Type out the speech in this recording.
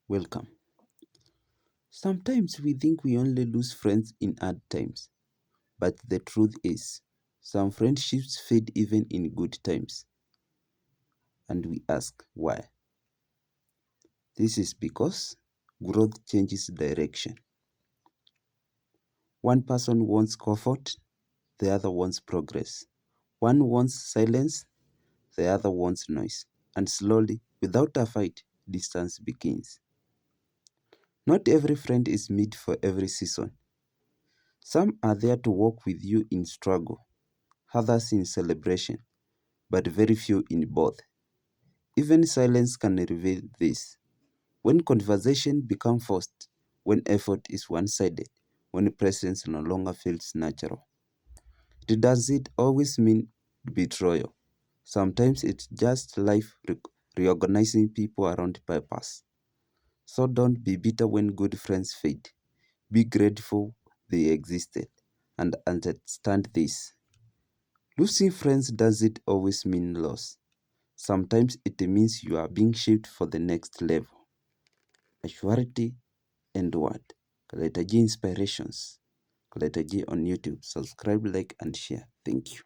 Welcome. Sometimes we think we only lose friends in hard times, but the truth is, some friendships fade even in good times, and we ask why. This is because growth changes direction. One person wants comfort, the other wants progress. One wants silence, the other wants noise. And slowly, without a fight, distance begins. Not every friend is made for every season. Some are there to walk with you in struggle, others in celebration, but very few in both. Even silence can reveal this. When conversation becomes forced, when effort is one sided, when presence no longer feels natural. It doesn't always mean betrayal. Sometimes it's just life reorganizing people around purpose. So don't be bitter when good friends fade. Be grateful they existed and understand this. Losing friends doesn't always mean loss. Sometimes it means you are being shaped for the next level. Maturity and what? Kaleta J Inspirations. Kaleta J on YouTube. Subscribe, like, and share. Thank you.